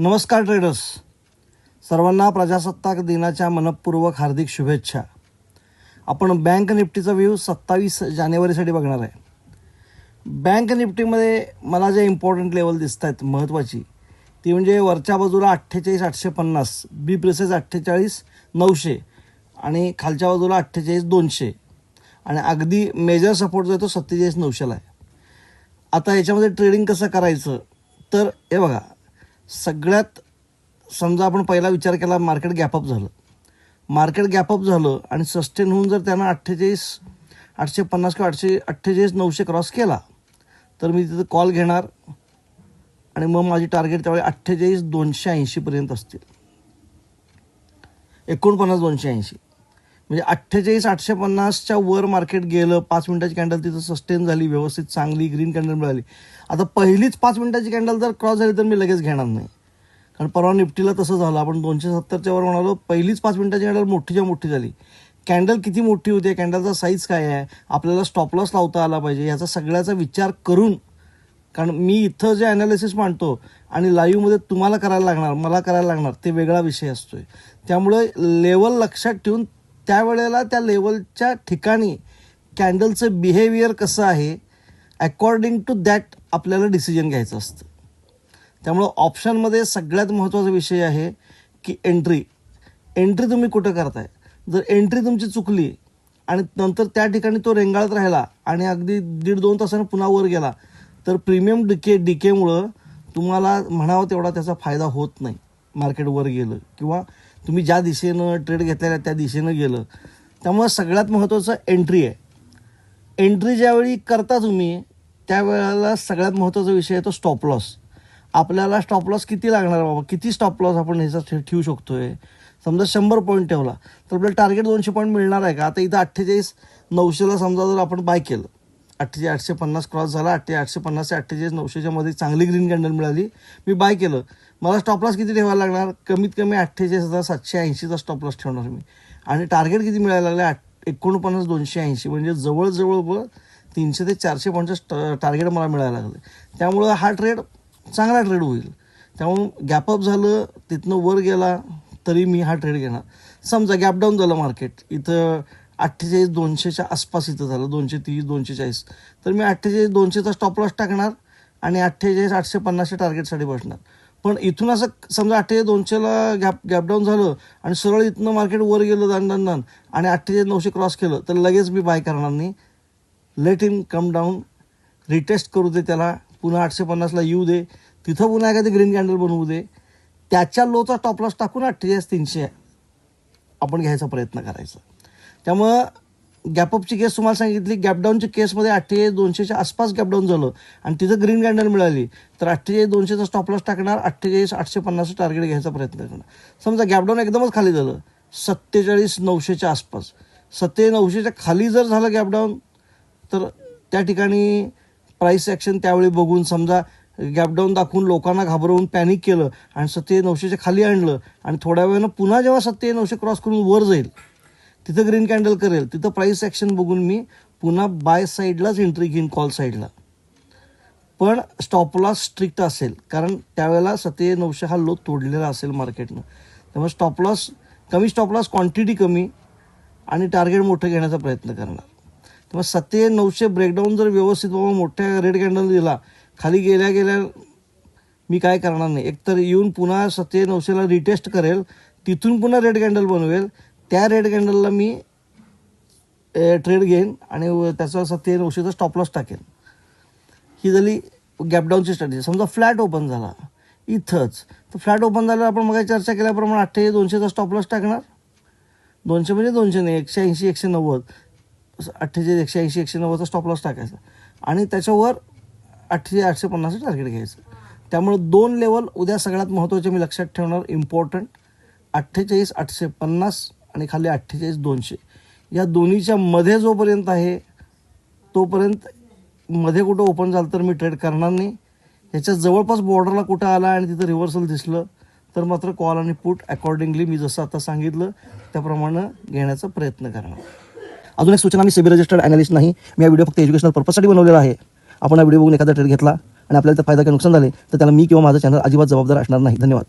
नमस्कार ट्रेडर्स, सर्वांना प्रजासत्ताक दिनाच्या मनपूर्वक हार्दिक शुभेच्छा. आपण बँक निफ्टीचा व्ह्यू 27 जानेवारीसाठी बघणार आहे. बँक निफ्टीमध्ये मला जे इम्पॉर्टंट लेवल दिसत आहेत महत्त्वाची ती म्हणजे वरच्या बाजूला 48,850, बी प्रेसेस 48,900 आणि खालच्या बाजूला 48,200 आणि अगदी मेजर सपोर्ट जो आहे तो 47,900ला आहे. आता याच्यामध्ये ट्रेडिंग कसं करायचं तर हे बघा, सगळ्यात समजा आपण पहिला विचार केला मार्केट गॅपअप झालं आणि सस्टेन होऊन जर त्यानं 48,850 किंवा 48,900 क्रॉस केला तर मी तिथं कॉल घेणार आणि मग माझी टार्गेट त्यावेळी 48,280 असतील. 49,280 म्हणजे 48,850च्या वर मार्केट गेलं. 5 मिनिटाची कॅन्डल तिथं सस्टेन झाली, व्यवस्थित चांगली ग्रीन कॅन्डल मिळाली. आता पहिलीच 5 मिनिटाची कॅन्डल जर क्रॉस झाली तर मी लगेच घेणार नाही, कारण परवा निफ्टीला तसं झालं. आपण 270च्या वर म्हणालो, पहिलीच 5 मिनिटाची कॅन्डल मोठीच्या मोठी झाली. कॅन्डल किती मोठी होते, कॅन्डलचा साईज काय आहे, आपल्याला स्टॉप लॉस लावता आला पाहिजे, याचा सगळ्याचा विचार करून, कारण मी इथं जे ॲनालिसिस मांडतो आणि लाईव्हमध्ये तुम्हाला करायला लागणार, मला करायला लागणार, ते वेगळा विषय असतो. त्यामुळे लेवल लक्षात ठेवून त्यावेळेला त्या लेवलच्या ठिकाणी कॅन्डलचं बिहेवियर कसं आहे अकॉर्डिंग टू दॅट आपल्याला डिसिजन घ्यायचं असतं. त्यामुळं ऑप्शनमध्ये सगळ्यात महत्त्वाचा विषय आहे की एंट्री तुम्ही कुठं करताय. जर एंट्री तुमची चुकली आणि नंतर त्या ठिकाणी तो रेंगाळत राहिला आणि अगदी 1.5-2 तासानं पुन्हा वर गेला तर प्रीमियम डिकेमुळं तुम्हाला म्हणावं तेवढा त्याचा फायदा होत नाही. मार्केट वर गेलं किंवा तुम्ही ज्या दिशेनं ट्रेड घेतलेला त्या दिशेनं गेलं. त्यामुळं सगळ्यात महत्त्वाचं एंट्री आहे. एंट्री ज्यावेळी करता तुम्ही त्यावेळेला सगळ्यात महत्त्वाचा विषय आहे तो स्टॉप लॉस. आपल्याला स्टॉप लॉस किती लागणार बाबा, किती स्टॉप लॉस आपण ह्याचा ठेवू शकतो आहे. समजा 100 पॉईंट ठेवला तर आपल्याला टार्गेट 200 पॉईंट मिळणार आहे का. आता इथं 48,900ला समजा जर आपण बाय केलं, 48,850 क्रॉस झाला, 48,850 ते 48,900च्या मध्ये चांगली ग्रीन कॅन्डल मिळाली, मी बाय केलं. मला स्टॉप लॉस किती ठेवायला लागणार, कमीत कमी 48,780चा स्टॉप लॉस ठेवणार मी. आणि टार्गेट किती मिळायला लागले, 49,280, म्हणजे जवळजवळ 300 ते 400 पॉईंटचं टार्गेट मला मिळायला लागलं. त्यामुळं हा ट्रेड चांगला ट्रेड होईल. त्यामुळं गॅपअप झालं, तिथनं वर गेला तरी मी हा ट्रेड घेणार. समजा गॅपडाऊन झालं मार्केट, इथं 48,200च्या आसपास इथं झालं, 230, 240, तर मी 48,200चा स्टॉप लॉस टाकणार आणि 48,850च्या टार्गेटसाठी बसणार. पण इथून असं समजा 48,200ला गॅपडाऊन झालं आणि सरळ इथनं मार्केट वर गेलं दान आणि 48,900 क्रॉस केलं तर लगेच मी बाय करणार नाही. Let him come down, retest करू दे त्याला, पुन्हा 850ला येऊ दे, तिथं पुन्हा एखादी ग्रीन कॅन्डल बनवू दे, त्याच्या लोचा स्टॉप लॉस टाकून 48,300 आपण घ्यायचा प्रयत्न करायचा. त्यामुळं गॅपअपची केस तुम्हाला सांगितली, गॅपडाऊनच्या केसमध्ये 48,200च्या आसपास गॅपडाऊन झालं आणि तिथं ग्रीन कॅन्डल मिळाली तर 48,200चा स्टॉप लॉस टाकणार, 48,850 टार्गेट घ्यायचा प्रयत्न करणार. समजा गॅपडाऊन एकदमच खाली झालं 47,900च्या आसपास, 47,900च्या खाली जर झालं गॅपडाऊन तर त्या ठिकाणी प्राईस ॲक्शन त्यावेळी बघून, समजा गॅपडाऊन दाखवून लोकांना घाबरवून पॅनिक केलं आणि 47,900च्या खाली आणलं आणि थोड्या वेळानं पुन्हा जेव्हा 47,900 क्रॉस करून वर जाईल, तिथं ग्रीन कॅन्डल करेल, तिथं प्राईस ॲक्शन बघून मी पुन्हा बाय साईडलाच एंट्री घेईन, कॉल साईडला. पण स्टॉप लॉस स्ट्रिक्ट असेल, कारण त्यावेळेला 47,900 हा लो तोडलेला असेल मार्केटनं. त्यामुळे स्टॉप लॉस क्वांटिटी कमी आणि टार्गेट मोठं घेण्याचा प्रयत्न करणार. त्यामुळे 47,900 ब्रेकडाऊन जर व्यवस्थित बाबा मोठ्या रेड कॅन्डल दिला, खाली गेल्या मी काय करणार नाही, एकतर येऊन पुन्हा 47,900ला रिटेस्ट करेल, तिथून पुन्हा रेड कॅन्डल बनवेल, त्या रेड कॅन्डलला मी ट्रेड घेईन आणि त्याचा 47,900चा स्टॉप लॉस टाकेन. ही झाली गॅपडाऊनची स्ट्रॅटेजी. समजा फ्लॅट ओपन झाला इथंच, तर फ्लॅट ओपन झाल्यावर आपण मग चर्चा केल्याप्रमाणे 48,200चा स्टॉप लॉस टाकणार. 200 म्हणजे 200 नाही, 180, 190, 48,180, 190चा स्टॉप लॉस टाकायचा आणि त्याच्यावर 48,850चं टार्गेट घ्यायचं. त्यामुळे 2 लेवल उद्या सगळ्यात महत्त्वाचे मी लक्षात ठेवणार, इम्पॉर्टंट. 48,850 आणि खाली 48,200, या दोन्हीच्या मध्ये जोपर्यंत आहे तोपर्यंत मध्ये कुठं ओपन झालं तर मी ट्रेड करणार नाही. ह्याच्या जवळपास बॉर्डरला कुठं आला आणि तिथं रिव्हर्सल दिसलं तर मात्र कॉल आणि पुट अकॉर्डिंगली मी जसं आता सांगितलं त्याप्रमाणे घेण्याचा प्रयत्न करणार. अजून एक सूचना, मी सेबी रजिस्टर्ड ॲनालिस्ट नाही. मी हा व्हिडिओ फक्त एज्युकेशनल पर्पजसाठी बनवलेला आहे. आपण हा व्हिडिओ बघून एखादा ट्रेड घेतला आणि आपल्याला तर फायदा किंवा नुकसान झाले तर त्याला मी किंवा माझं चॅनल अजिबात जबाबदार असणार नाही. धन्यवाद.